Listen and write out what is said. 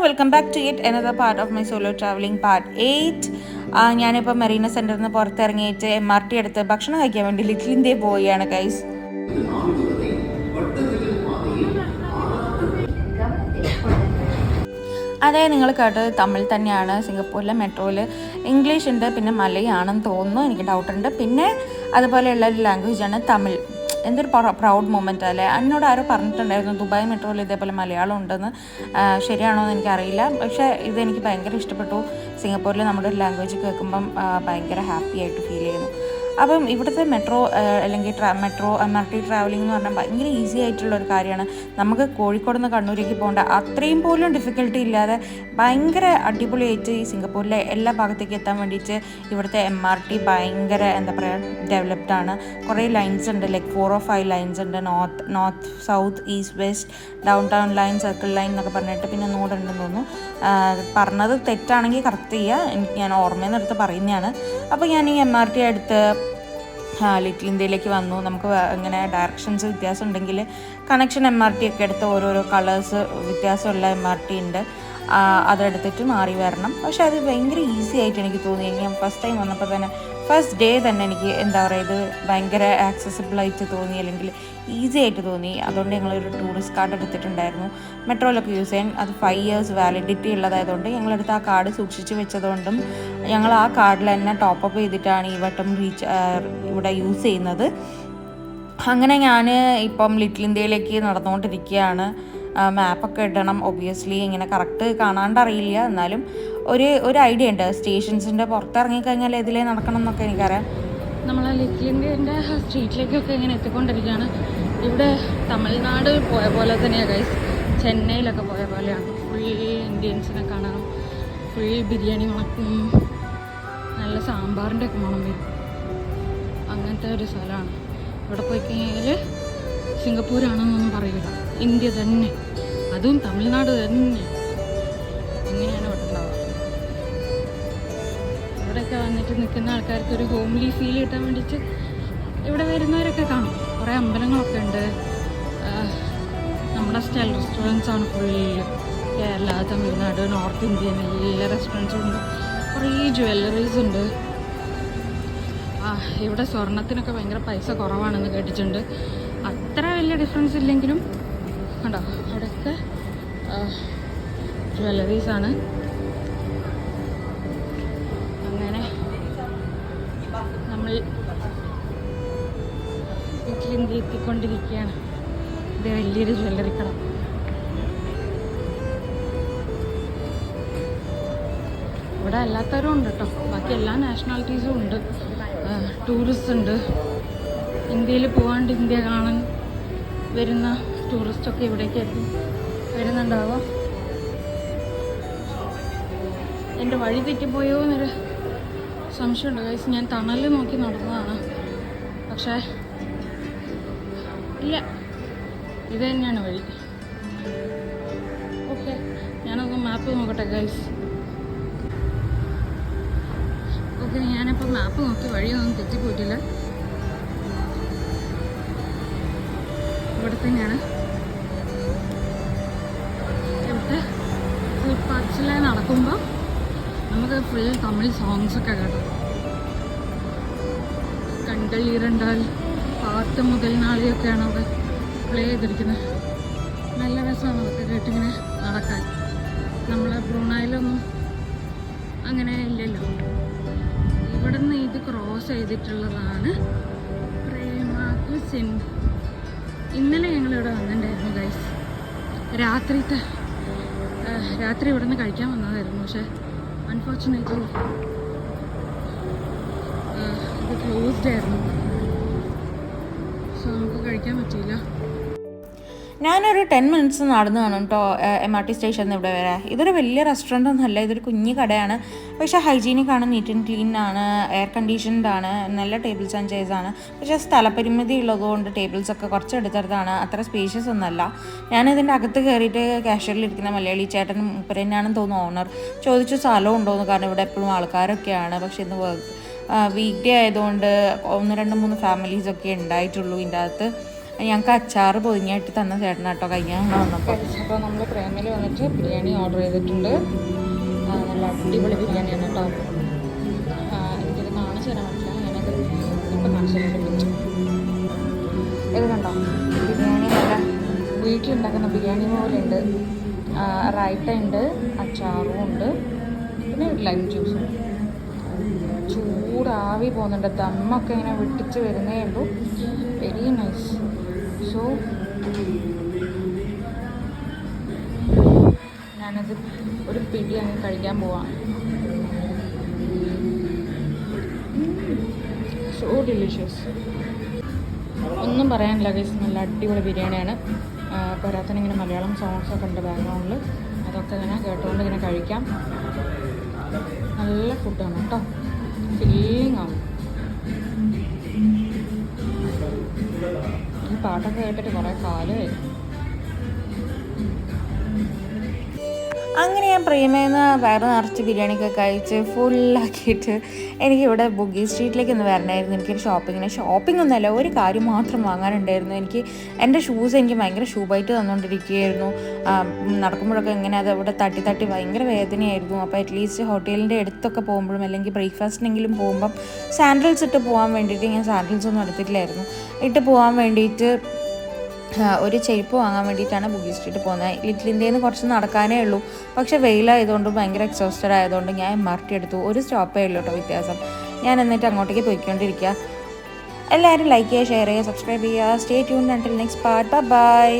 Welcome back to yet another part of my solo travelling part 8. ഞാനിപ്പോൾ മെറീന സെൻറ്ററിൽ നിന്ന് പുറത്തിറങ്ങിയിട്ട് MRT എടുത്ത് ഭക്ഷണം കഴിക്കാൻ വേണ്ടി ലിറ്റിൽ ഇന്ത്യയിൽ പോവുകയാണ് ഗൈസ്. അതെ, നിങ്ങൾ കേട്ടത് തമിഴ് തന്നെയാണ്. സിംഗപ്പൂരിലെ മെട്രോയിൽ ഇംഗ്ലീഷ് ഉണ്ട്, പിന്നെ മലയാണെന്ന് തോന്നുന്നു, എനിക്ക് ഡൗട്ടുണ്ട്. പിന്നെ അതുപോലെയുള്ള ഒരു ലാംഗ്വേജാണ് തമിഴ്. എന്തൊരു പ്രൗഡ് മൊമെൻ്റ് അല്ലേ. എന്നോട് ആരോ പറഞ്ഞിട്ടുണ്ടായിരുന്നു ദുബായ് മെട്രോയിൽ ഇതേപോലെ മലയാളം ഉണ്ടെന്ന്. ശരിയാണോ എന്ന് എനിക്കറിയില്ല, പക്ഷേ ഇതെനിക്ക് ഭയങ്കര ഇഷ്ടപ്പെട്ടു. സിംഗപ്പൂരിൽ നമ്മുടെ ഒരു ലാംഗ്വേജ് കേൾക്കുമ്പം ഭയങ്കര ഹാപ്പി ആയിട്ട് ഫീൽ ചെയ്യുന്നു. അപ്പം ഇവിടുത്തെ മെട്രോ അല്ലെങ്കിൽ MRT ട്രാവലിംഗ് എന്ന് പറഞ്ഞാൽ ഭയങ്കര ഈസി ആയിട്ടുള്ളൊരു കാര്യമാണ്. നമുക്ക് കോഴിക്കോട് നിന്ന് കണ്ണൂരേക്ക് പോകേണ്ട അത്രയും പോലും ഡിഫിക്കൽട്ടി ഇല്ലാതെ ഭയങ്കര അടിപൊളിയായിട്ട് ഈ സിംഗപ്പൂരിലെ എല്ലാ ഭാഗത്തേക്ക് എത്താൻ വേണ്ടിയിട്ട് ഇവിടുത്തെ MRT ഭയങ്കര എന്താ പറയുക ഡെവലപ്ഡ് ആണ്. കുറേ ലൈൻസ് ഉണ്ട്, ലൈക്ക് 4 or 5 ലൈൻസ് ഉണ്ട്. North south east west down town line circle line എന്നൊക്കെ പറഞ്ഞിട്ട് പിന്നെ ഒന്നുകൂടെ തോന്നുന്നു. പറഞ്ഞത് തെറ്റാണെങ്കിൽ കറക്റ്റ് ചെയ്യുക, ഞാൻ ഓർമ്മയിൽ നിന്ന് എടുത്ത് പറയുന്നതാണ്. അപ്പോൾ ഞാൻ ഈ MRT എടുത്ത് ലിറ്റിൽ ഇന്ത്യയിലേക്ക് വന്നു. നമുക്ക് ഇങ്ങനെ ഡയറക്ഷൻസ് വ്യത്യാസം ഉണ്ടെങ്കിൽ കണക്ഷൻ MRT ഒക്കെ എടുത്ത് ഓരോരോ കളേഴ്സ് വ്യത്യാസമുള്ള MRT ഉണ്ട്, അതെടുത്തിട്ട് മാറി വരണം. പക്ഷേ അത് ഭയങ്കര ഈസി ആയിട്ട് എനിക്ക് തോന്നി. ഞാൻ ഫസ്റ്റ് ടൈം വന്നപ്പോൾ തന്നെ ഫസ്റ്റ് ഡേ തന്നെ എനിക്ക് എന്താ പറയുക ഇത് ഭയങ്കര ആക്സസിബിളായിട്ട് തോന്നി, അല്ലെങ്കിൽ ഈസി ആയിട്ട് തോന്നി. അതുകൊണ്ട് ഞങ്ങളൊരു ടൂറിസ്റ്റ് കാർഡ് എടുത്തിട്ടുണ്ടായിരുന്നു മെട്രോയിലൊക്കെ യൂസ് ചെയ്യാൻ. അത് 5 years വാലിഡിറ്റി ഉള്ളതായതുകൊണ്ട് ഞങ്ങളെടുത്ത് ആ കാർഡ് സൂക്ഷിച്ച് വെച്ചതുകൊണ്ടും ഞങ്ങൾ ആ കാർഡിൽ തന്നെ ടോപ്പപ്പ് ചെയ്തിട്ടാണ് ഈ വട്ടം ഇവിടെ യൂസ് ചെയ്യുന്നത്. അങ്ങനെ ഞാൻ ഇപ്പം ലിറ്റിൽ ഇന്ത്യയിലേക്ക് നടന്നുകൊണ്ടിരിക്കുകയാണ്. മാപ്പൊക്കെ ഇടണം ഒബ്വിയസ്ലി, ഇങ്ങനെ കറക്റ്റ് കാണാണ്ടറിയില്ല, എന്നാലും ഒരു ഐഡിയ ഉണ്ട്. സ്റ്റേഷൻസിൻ്റെ പുറത്തിറങ്ങിക്കഴിഞ്ഞാൽ ഇതിലേ നടക്കണം എന്നൊക്കെ എനിക്കറിയാം. നമ്മൾ ലിറ്റിൽ ഇന്ത്യൻ്റെ സ്ട്രീറ്റിലേക്കൊക്കെ ഇങ്ങനെ എത്തിക്കൊണ്ടിരിക്കുകയാണ്. ഇവിടെ തമിഴ്നാട് പോയ പോലെ തന്നെയാണ് ഗൈസ്, ചെന്നൈയിലൊക്കെ പോയ പോലെയാണ്. ഫുൾ ഇന്ത്യൻസിനെ കാണാം, ഫുൾ ബിരിയാണി മണക്കും, നല്ല സാമ്പാറിൻ്റെ ഒക്കെ മണം വരും, അങ്ങനത്തെ ഒരു സ്ഥലമാണ്. ഇവിടെ പോയി കഴിഞ്ഞാൽ സിംഗപ്പൂരാണെന്നൊന്നും പറയില്ല, ഇന്ത്യ തന്നെ, അതും തമിഴ്നാട് തന്നെ, അങ്ങനെയാണ് ഇവിടെ ഉണ്ടാവുക. ഇവിടെയൊക്കെ വന്നിട്ട് നിൽക്കുന്ന ആൾക്കാർക്ക് ഒരു ഹോംലി ഫീൽ കിട്ടാൻ വേണ്ടിയിട്ട് ഇവിടെ വരുന്നവരൊക്കെ കാണും. കുറേ അമ്പലങ്ങളൊക്കെ ഉണ്ട്. നമ്മുടെ സ്റ്റൈൽ റെസ്റ്റോറൻറ്റ്സാണ് ഫുള്ള്. കേരള, തമിഴ്നാട്, നോർത്ത് ഇന്ത്യൻ എല്ലാ റെസ്റ്റോറൻറ്റ്സും ഉണ്ട്. കുറേ ജ്വല്ലറീസ് ഉണ്ട്. ഇവിടെ സ്വർണത്തിനൊക്കെ ഭയങ്കര പൈസ കുറവാണെന്ന് കേട്ടിട്ടുണ്ട്. അത്ര വലിയ ഡിഫറൻസ് ഇല്ലെങ്കിലും കണ്ടോ അവിടെയൊക്കെ ജ്വല്ലറീസാണ്. അങ്ങനെ നമ്മൾ ലിറ്റിൽ ഇന്ത്യ എത്തിക്കൊണ്ടിരിക്കുകയാണ്. ഇത് വലിയൊരു ജ്വല്ലറി കട. ഇവിടെ അല്ലാത്തവരും ഉണ്ട് കേട്ടോ, ബാക്കി എല്ലാ നാഷണാലിറ്റീസും ഉണ്ട്. ടൂറിസ്റ്റ് ഉണ്ട്. ഇന്ത്യയിൽ പോകാണ്ട് ഇന്ത്യ കാണാൻ വരുന്ന ടൂറിസ്റ്റൊക്കെ ഇവിടേക്കായിരിക്കും വരുന്നുണ്ടാവുക. എൻ്റെ വഴി തെറ്റിപ്പോയോ എന്നൊരു സംശയമുണ്ട് ഗൈസ്. ഞാൻ തണൽ നോക്കി നടന്നതാണ്, പക്ഷേ ഇല്ല, ഇത് തന്നെയാണ് വഴി. ഓക്കെ, ഞാനൊന്ന് മാപ്പ് നോക്കട്ടെ ഗൈസ്. ഓക്കെ, ഞാനിപ്പോൾ മാപ്പ് നോക്കി വഴിയൊന്നും തെറ്റിപ്പോയിട്ടില്ല. ഇവിടെ തന്നെയാണ്. ഇവിടുത്തെ ഫുഡ് പാർക്സിൽ നടക്കുമ്പോൾ നമുക്ക് ഫുൾ തമിഴ് സോങ്സൊക്കെ കേട്ടോ. കണ്ടൽ ഇരണ്ടാൽ പാത്ത് മുതൽ നാളിയൊക്കെയാണ് അവിടെ പ്ലേ ചെയ്തിരിക്കുന്നത്. നല്ല രസമാണ് അതൊക്കെ കേട്ടിങ്ങനെ നടക്കാൻ. നമ്മളെ ബ്രൂണൈയിലൊന്നും അങ്ങനെ ഇല്ലല്ലോ. ഇവിടെ നിന്ന് ഇത് ക്രോസ് ചെയ്തിട്ടുള്ളതാണ് പ്രേമാകുസിൻ. ഇന്നലെ ഞങ്ങളിവിടെ വന്നിട്ടുണ്ടായിരുന്നു ഗൈസ്. രാത്രി ഇവിടെ നിന്ന് കഴിക്കാൻ വന്നതായിരുന്നു, പക്ഷേ അൺഫോർച്ചുനേറ്റ്ലി ഇത് ക്ലോസ്ഡ് ആയിരുന്നു. സോ നമുക്ക് കഴിക്കാൻ പറ്റിയില്ല. ഞാനൊരു 10 minutes നടന്നു കാണും കേട്ടോ MRT സ്റ്റേഷനിൽ നിന്ന് ഇവിടെ വരെ. ഇതൊരു വലിയ റെസ്റ്റോറൻ്റ് ഒന്നുമല്ല, ഇതൊരു കുഞ്ഞു കടയാണ്. പക്ഷേ ഹൈജീനിക് ആണ്, നീറ്റ് ആൻഡ് ക്ലീൻ ആണ്, എയർ കണ്ടീഷൻഡ് ആണ്, നല്ല ടേബിൾസ് ആൻഡ് ചെയർസ് ആണ്. പക്ഷേ സ്ഥലപരിമിതി ഉള്ളതുകൊണ്ട് ടേബിൾസൊക്കെ കുറച്ച് എടുത്തെടുത്താണ്, അത്ര സ്പേഷ്യസ് ഒന്നുമല്ല. ഞാനിതിൻ്റെ അകത്ത് കയറിയിട്ട് കാഷ്യറിലിരിക്കുന്ന മലയാളി ചേട്ടൻ മുപ്പര് തന്നെയാണെന്ന് തോന്നുന്നു ഓണർ. ചോദിച്ചു സ്ഥലം ഉണ്ടോയെന്ന്, കാരണം ഇവിടെ എപ്പോഴും ആൾക്കാരൊക്കെയാണ്. പക്ഷേ ഇന്ന് വീക്ക് ഡേ ആയതുകൊണ്ട് 1, 2, 3 ഫാമിലീസൊക്കെ ഉണ്ടായിട്ടുള്ളൂ ഇതിൻ്റെ അകത്ത്. ഞങ്ങൾക്ക് അച്ചാറ് പൊതിഞ്ഞായിട്ട് തന്ന ചേട്ടനാട്ടോ കഴിക്കാൻ വന്നപ്പോൾ. അപ്പോൾ നമ്മൾ പ്രേമയിൽ വന്നിട്ട് ബിരിയാണി ഓർഡർ ചെയ്തിട്ടുണ്ട്. നല്ല അടിപൊളി ബിരിയാണിയാണ് കേട്ടോ. എനിക്കത് കാണിച്ചു തരാൻ പറ്റില്ല, ഞാനത് ഇപ്പം കാണിച്ചു തരാൻ പറ്റും. ഇത് കണ്ടോ, ബിരിയാണി നല്ല വീട്ടിലുണ്ടാക്കുന്ന ബിരിയാണി പോലെ ഉണ്ട്. റൈത്ത ഉണ്ട്, അച്ചാറും ഉണ്ട്, പിന്നെ ലൈം ജ്യൂസും. ചൂടാവി പോകുന്നുണ്ട്, ദമ്മൊക്കെ ഇങ്ങനെ വിട്ടിച്ച് വരുന്നേ ഉള്ളൂ. Very nice. സോ ഞാനത് ഒരു പിടി അങ്ങ് കഴിക്കാൻ പോവാം. സോ ഡിലീഷ്യസ്, ഒന്നും പറയാനില്ല ഗൈസ്. നല്ല അടിപൊളി ബിരിയാണിയാണ്. പോരാത്തന്നെ ഇങ്ങനെ മലയാളം സോങ്സൊക്കെ ഉണ്ട് ബാക്ക്ഗ്രൗണ്ടിൽ, അതൊക്കെ ഇങ്ങനെ കേട്ടുകൊണ്ട് ഇങ്ങനെ കഴിക്കാം. നല്ല ഫുഡാണ് കേട്ടോ, ഫീലിംഗ് ആണ്. ഈ പാട്ടൊക്കെ കേട്ടിട്ട് കുറേ കാലമായി. അങ്ങനെ ഞാൻ പ്രേമേന്ന് വയറ് നിറച്ച് ബിരിയാണിയൊക്കെ കഴിച്ച് ഫുള്ളാക്കിയിട്ട് എനിക്കിവിടെ ബുഗി സ്ട്രീറ്റിലേക്ക് ഒന്ന് വരണമായിരുന്നു. എനിക്കൊരു ഷോപ്പിംഗ് ഒന്നുമല്ല, ഒരു കാര്യം മാത്രം വാങ്ങാനുണ്ടായിരുന്നു. എൻ്റെ ഷൂസ് എനിക്ക് ഭയങ്കര ഷൂബായിട്ട് തന്നുകൊണ്ടിരിക്കുകയായിരുന്നു. നടക്കുമ്പോഴൊക്കെ ഇങ്ങനെ അത് അവിടെ തട്ടി ഭയങ്കര വേദനയായിരുന്നു. അപ്പോൾ അറ്റ്ലീസ്റ്റ് ഹോട്ടലിൻ്റെ അടുത്തൊക്കെ പോകുമ്പോഴും അല്ലെങ്കിൽ ബ്രേക്ക്ഫാസ്റ്റിനെങ്കിലും പോകുമ്പം സാൻഡൽസ് ഇട്ട് പോകാൻ വേണ്ടിയിട്ട്, ഞാൻ സാൻഡൽസ് ഒന്നും എടുത്തിട്ടില്ലായിരുന്നു, ഇട്ട് പോകാൻ വേണ്ടിയിട്ട് ഒരു ചെരുപ്പ് വാങ്ങാൻ വേണ്ടിയിട്ടാണ് ബുഗി സ്ട്രീറ്റ് പോകുന്നത്. ലിറ്റിൽ ഇന്ത്യയിൽ നിന്ന് കുറച്ച് നടക്കാനേ ഉള്ളൂ. പക്ഷേ വെയിലായതുകൊണ്ട് ഭയങ്കര എക്സോസ്റ്റഡ് ആയതുകൊണ്ട് ഞാൻ MRT എടുത്തു. ഒരു സ്റ്റോപ്പേ ഉള്ളൂ കേട്ടോ വ്യത്യാസം. ഞാൻ എന്നിട്ട് അങ്ങോട്ടേക്ക് പോയിക്കൊണ്ടിരിക്കുക. എല്ലാവരും ലൈക്ക് ചെയ്യുക, ഷെയർ ചെയ്യുക, സബ്സ്ക്രൈബ് ചെയ്യുക. Stay tuned until next part. By.